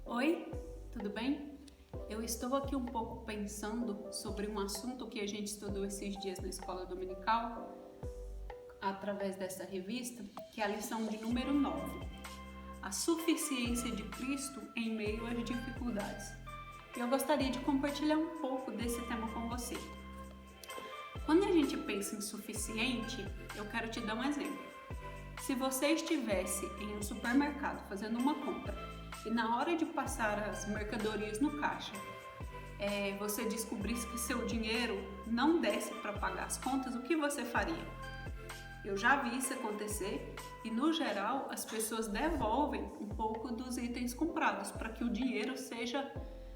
Oi, tudo bem? Eu estou aqui um pouco pensando sobre um assunto que a gente estudou esses dias na escola dominical, através dessa revista, que é a lição de número 9, a suficiência de Cristo em meio às dificuldades. E eu gostaria de compartilhar um pouco desse tema com você. Quando a gente pensa em suficiente, eu quero te dar um exemplo. Se você estivesse em um supermercado fazendo uma compra e na hora de passar as mercadorias no caixa, você descobrisse que seu dinheiro não desse para pagar as contas, o que você faria? Eu já vi isso acontecer e, no geral, as pessoas devolvem um pouco dos itens comprados para que o dinheiro seja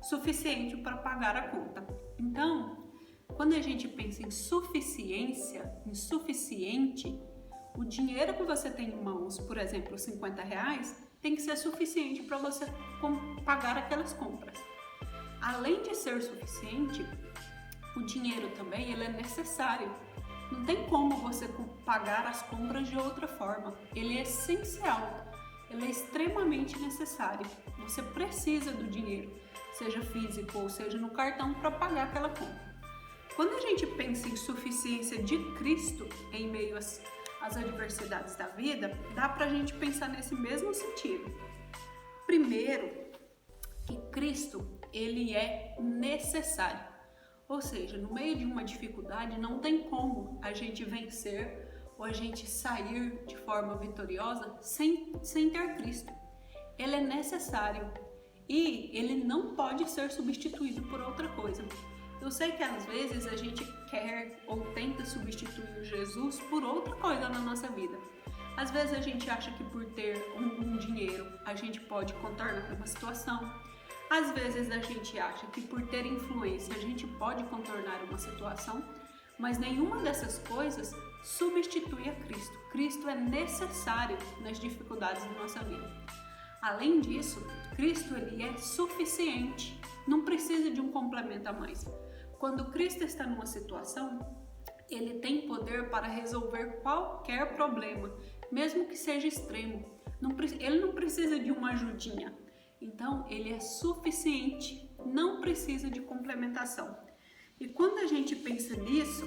suficiente para pagar a conta. Então, quando a gente pensa em suficiência, em suficiente, o dinheiro que você tem em mãos, por exemplo, R$50, tem que ser suficiente para você pagar aquelas compras. Além de ser suficiente, o dinheiro também ele é necessário. Não tem como você pagar as compras de outra forma. Ele é essencial, ele é extremamente necessário. Você precisa do dinheiro, seja físico ou seja no cartão, para pagar aquela compra. Quando a gente pensa em suficiência de Cristo em meio às adversidades da vida, dá pra gente pensar nesse mesmo sentido. Primeiro, que Cristo, ele é necessário. Ou seja, no meio de uma dificuldade, não tem como a gente vencer ou a gente sair de forma vitoriosa sem ter Cristo. Ele é necessário e ele não pode ser substituído por outra coisa. Eu sei que às vezes a gente quer ou tenta substituir Jesus por outra coisa na nossa vida. Às vezes a gente acha que por ter um dinheiro a gente pode contornar uma situação. Às vezes a gente acha que por ter influência a gente pode contornar uma situação, mas nenhuma dessas coisas substitui a Cristo. Cristo é necessário nas dificuldades da nossa vida. Além disso, Cristo ele é suficiente, não precisa de um complemento a mais. Quando Cristo está numa situação, ele tem poder para resolver qualquer problema, mesmo que seja extremo. Ele não precisa de uma ajudinha. Então, ele é suficiente, não precisa de complementação. E quando a gente pensa nisso,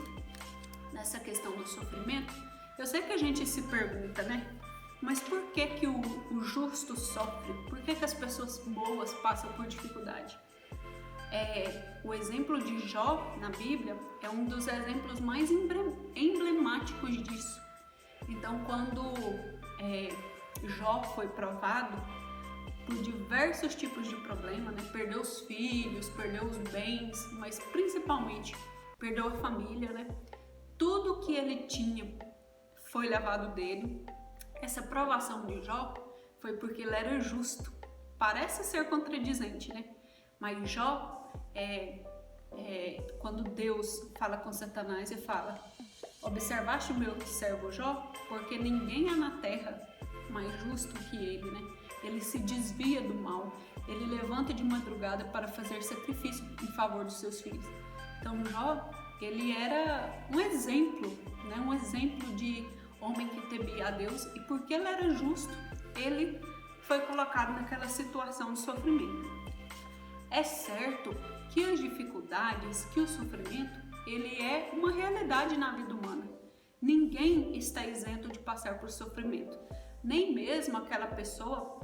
nessa questão do sofrimento, eu sei que a gente se pergunta, né? Mas por que o justo sofre? Por que as pessoas boas passam por dificuldade? O exemplo de Jó na Bíblia é um dos exemplos mais emblemáticos disso. Então, quando Jó foi provado por diversos tipos de problema, né? Perdeu os filhos, perdeu os bens, mas principalmente perdeu a família, né? Tudo que ele tinha foi levado dele. Essa provação de Jó foi porque ele era justo. Parece ser contradizente, né? Mas Jó, quando Deus fala com Satanás e fala: observaste o meu servo Jó? Porque ninguém há na terra mais justo que ele, né? Ele se desvia do mal, ele levanta de madrugada para fazer sacrifício em favor dos seus filhos. Então Jó, ele era um exemplo, né? Um exemplo de homem que temia a Deus, e porque ele era justo, ele foi colocado naquela situação de sofrimento. É certo que as dificuldades, que o sofrimento, ele é uma realidade na vida humana. Ninguém está isento de passar por sofrimento, nem mesmo aquela pessoa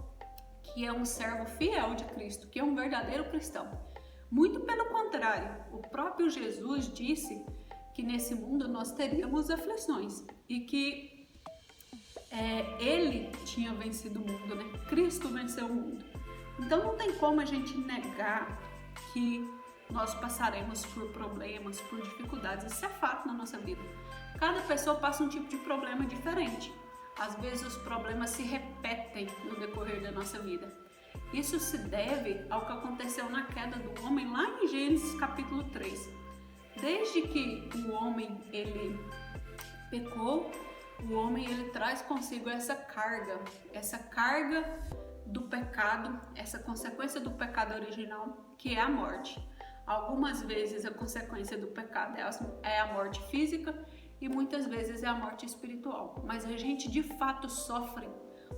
que é um servo fiel de Cristo, que é um verdadeiro cristão. Muito pelo contrário, o próprio Jesus disse que nesse mundo nós teríamos aflições e que ele tinha vencido o mundo, né? Cristo venceu o mundo. Então não tem como a gente negar que nós passaremos por problemas, por dificuldades. Isso é fato na nossa vida. Cada pessoa passa um tipo de problema diferente. Às vezes os problemas se repetem no decorrer da nossa vida. Isso se deve ao que aconteceu na queda do homem lá em Gênesis capítulo 3. Desde que o homem ele pecou, o homem ele traz consigo essa carga do pecado, essa consequência do pecado original, que é a morte. Algumas vezes a consequência do pecado é a morte física e muitas vezes é a morte espiritual. Mas a gente de fato sofre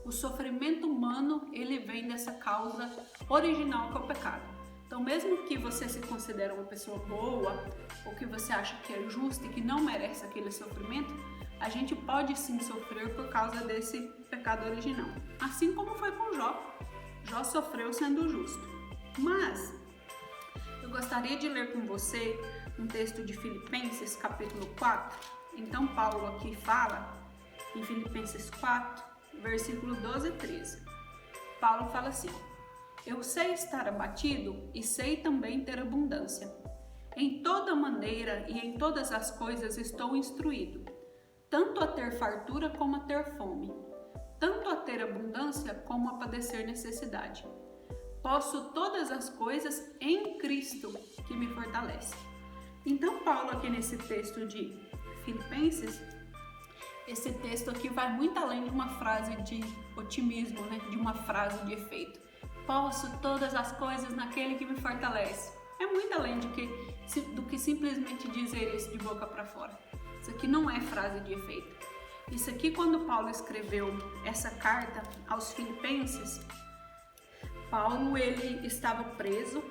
o sofrimento humano, ele vem dessa causa original que é o pecado. Então, mesmo que você se considere uma pessoa boa, ou que você acha que é justa e que não merece aquele sofrimento, a gente pode sim sofrer por causa desse pecado original. Assim como foi com Jó. Jó sofreu sendo justo. Mas eu gostaria de ler com você um texto de Filipenses, capítulo 4. Então, Paulo aqui fala, em Filipenses 4, versículo 12 e 13. Paulo fala assim: eu sei estar abatido e sei também ter abundância. Em toda maneira e em todas as coisas estou instruído, tanto a ter fartura como a ter fome, tanto a ter abundância como a padecer necessidade. Posso todas as coisas em Cristo que me fortalece. Então, Paulo aqui nesse texto de Filipenses, esse texto aqui vai muito além de uma frase de otimismo, né? De uma frase de efeito. Posso todas as coisas naquele que me fortalece. É muito além do que simplesmente dizer isso de boca para fora. Isso aqui não é frase de efeito. Isso aqui, quando Paulo escreveu essa carta aos Filipenses, Paulo ele estava preso,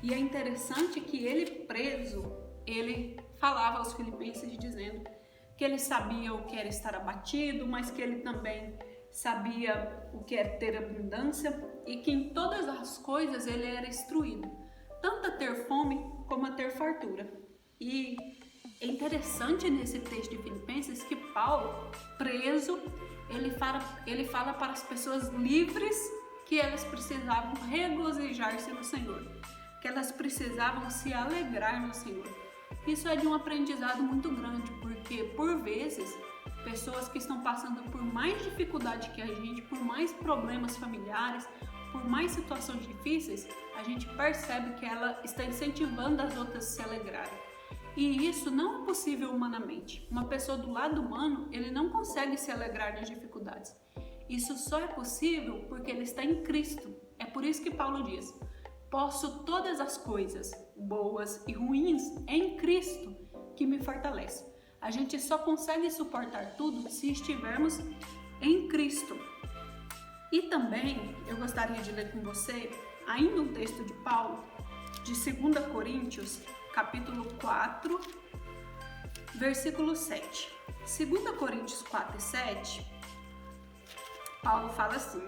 e é interessante que ele preso, ele falava aos Filipenses dizendo que ele sabia o que era estar abatido, mas que ele também sabia o que era ter abundância e que em todas as coisas ele era instruído, tanto a ter fome como a ter fartura. E é interessante nesse texto de Filipenses que Paulo, preso, ele fala para as pessoas livres que elas precisavam regozijar-se no Senhor, que elas precisavam se alegrar no Senhor. Isso é de um aprendizado muito grande, porque por vezes pessoas que estão passando por mais dificuldade que a gente, por mais problemas familiares, por mais situações difíceis, a gente percebe que ela está incentivando as outras a se alegrarem. E isso não é possível humanamente. Uma pessoa do lado humano, ele não consegue se alegrar nas dificuldades. Isso só é possível porque ele está em Cristo. É por isso que Paulo diz: posso todas as coisas, boas e ruins, em Cristo, que me fortalece. A gente só consegue suportar tudo se estivermos em Cristo. E também eu gostaria de ler com você ainda um texto de Paulo, de 2 Coríntios, capítulo 4, versículo 7. 2 Coríntios 4 e 7, Paulo fala assim,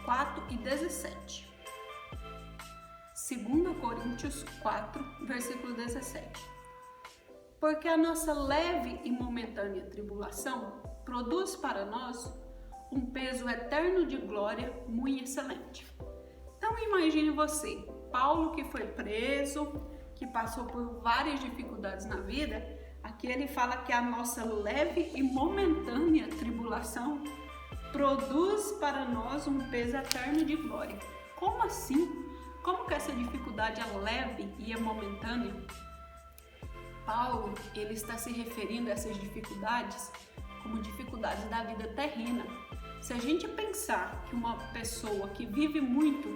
4 e 17. 2 Coríntios 4, versículo 17. Porque a nossa leve e momentânea tribulação produz para nós um peso eterno de glória muito excelente. Então imagine você, Paulo, que foi preso, que passou por várias dificuldades na vida. Aqui ele fala que a nossa leve e momentânea tribulação produz para nós um peso eterno de glória. Como assim? Como que essa dificuldade é leve e é momentânea? Paulo, ele está se referindo a essas dificuldades como dificuldades da vida terrena. Se a gente pensar que uma pessoa que vive muito,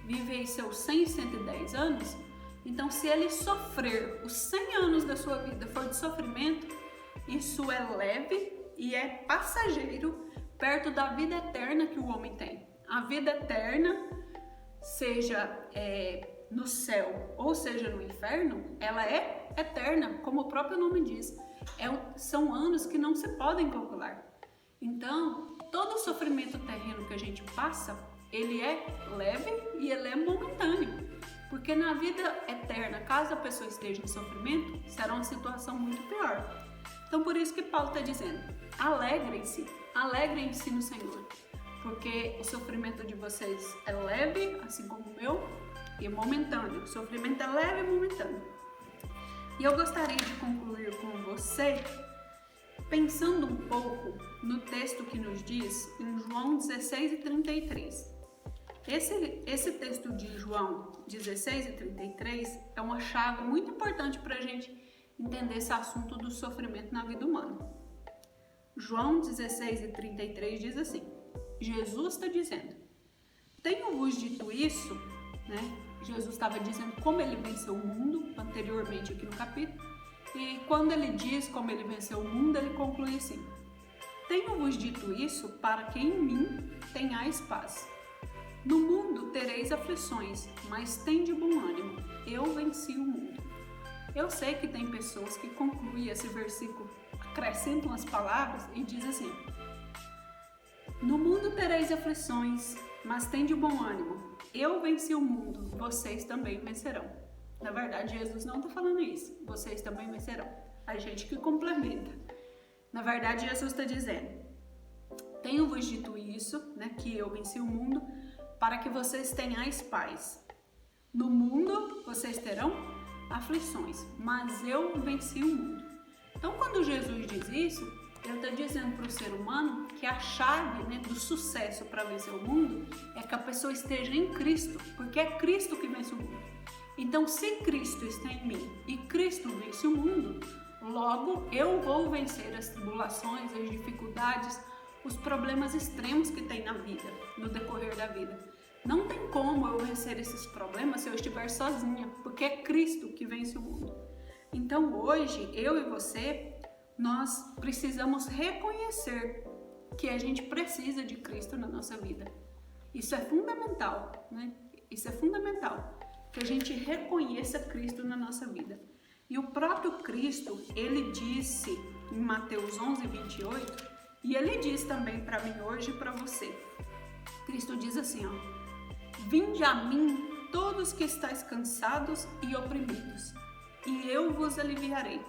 vive aí seus 100, 110 anos, então se ele sofrer os 100 anos da sua vida for de sofrimento, isso é leve e é passageiro perto da vida eterna que o homem tem. A vida eterna, seja no céu ou seja no inferno, ela é eterna, como o próprio nome diz. São anos que não se podem calcular. Então, todo o sofrimento terreno que a gente passa, ele é leve e ele é momentâneo. Porque na vida eterna, caso a pessoa esteja em sofrimento, será uma situação muito pior. Então, por isso que Paulo está dizendo, alegrem-se no Senhor. Porque o sofrimento de vocês é leve, assim como o meu, e é momentâneo. O sofrimento é leve e momentâneo. E eu gostaria de concluir com você pensando um pouco no texto que nos diz em João 16 e 33. Esse texto de João 16 e 33 é uma chave muito importante para a gente entender esse assunto do sofrimento na vida humana. João 16 e 33 diz assim: Jesus está dizendo, tenho-vos dito isso, né? Jesus estava dizendo como ele venceu o mundo anteriormente aqui no capítulo. E quando ele diz como ele venceu o mundo, ele conclui assim: tenho-vos dito isso para que em mim tenhais paz. No mundo tereis aflições, mas tende bom ânimo, eu venci o mundo. Eu sei que tem pessoas que concluem esse versículo, acrescentam as palavras e diz assim: no mundo tereis aflições, mas tende bom ânimo, eu venci o mundo, vocês também vencerão. Na verdade, Jesus não está falando isso, vocês também vencerão. A gente que complementa. Na verdade, Jesus está dizendo: tenho-vos dito isso, que eu venci o mundo, para que vocês tenhais paz. No mundo vocês terão aflições, mas eu venci o mundo. Então, quando Jesus diz isso, ele está dizendo para o ser humano que a chave do sucesso para vencer o mundo é que a pessoa esteja em Cristo, porque é Cristo que vence o mundo. Então, se Cristo está em mim e Cristo vence o mundo, logo eu vou vencer as tribulações, as dificuldades, os problemas extremos que tem na vida, no decorrer da vida. Não tem como eu vencer esses problemas se eu estiver sozinha, porque é Cristo que vence o mundo. Então hoje, eu e você, nós precisamos reconhecer que a gente precisa de Cristo na nossa vida. Isso é fundamental, Isso é fundamental, que a gente reconheça Cristo na nossa vida. E o próprio Cristo, ele disse em Mateus 11:28, e ele diz também para mim hoje e para você. Cristo diz assim, vinde a mim todos que estáis cansados e oprimidos, e eu vos aliviarei.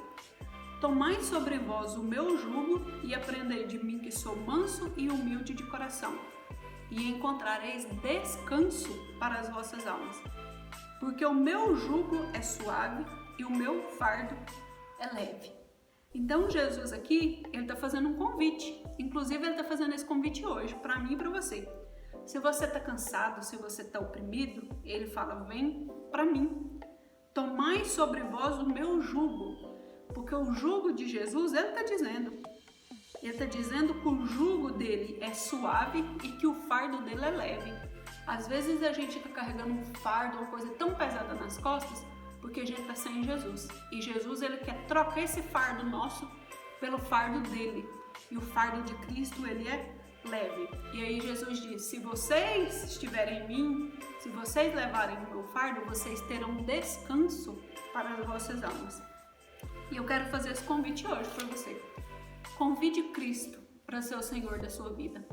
Tomai sobre vós o meu jugo e aprendei de mim que sou manso e humilde de coração, e encontrareis descanso para as vossas almas. Porque o meu jugo é suave e o meu fardo é leve. Então Jesus aqui, ele está fazendo um convite. Inclusive ele está fazendo esse convite hoje, para mim e para você. Se você está cansado, se você está oprimido, ele fala, vem para mim. Tomai sobre vós o meu jugo. Porque o jugo de Jesus, ele está dizendo que o jugo dele é suave e que o fardo dele é leve. Às vezes a gente está carregando um fardo, uma coisa tão pesada nas costas, porque a gente está sem Jesus. E Jesus, ele quer trocar esse fardo nosso pelo fardo dele. E o fardo de Cristo, ele é leve. E aí Jesus diz, se vocês estiverem em mim, se vocês levarem o meu fardo, vocês terão descanso para as vossas almas. E eu quero fazer esse convite hoje para você. Convide Cristo para ser o Senhor da sua vida.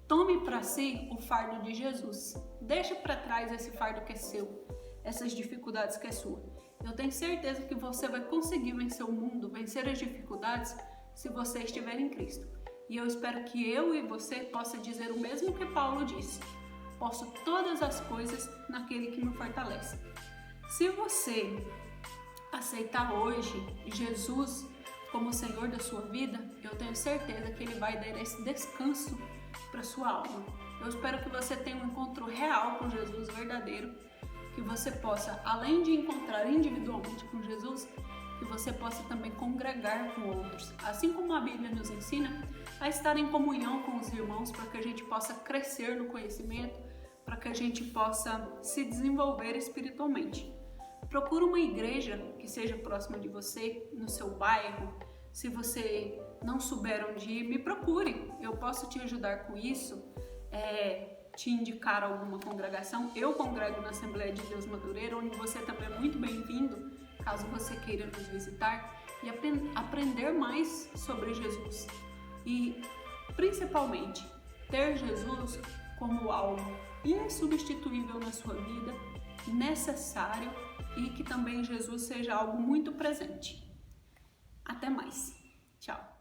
Tome para si o fardo de Jesus. Deixa para trás esse fardo que é seu, essas dificuldades que é sua. Eu tenho certeza que você vai conseguir vencer o mundo, vencer as dificuldades, se você estiver em Cristo. E eu espero que eu e você possa dizer o mesmo que Paulo disse. Posso todas as coisas naquele que me fortalece. Se você aceitar hoje Jesus como Senhor da sua vida, eu tenho certeza que Ele vai dar esse descanso para sua alma. Eu espero que você tenha um encontro real com Jesus, verdadeiro, que você possa, além de encontrar individualmente com Jesus, que você possa também congregar com outros, assim como a Bíblia nos ensina a estar em comunhão com os irmãos, para que a gente possa crescer no conhecimento, para que a gente possa se desenvolver espiritualmente. Procure uma igreja que seja próxima de você, no seu bairro. Se você não souber onde ir, me procure. Eu posso te ajudar com isso, te indicar alguma congregação. Eu congrego na Assembleia de Deus Madureira, onde você também é muito bem-vindo, caso você queira nos visitar e aprender mais sobre Jesus. E, principalmente, ter Jesus como algo insubstituível na sua vida, necessário, e que também Jesus seja algo muito presente. Até mais. Tchau.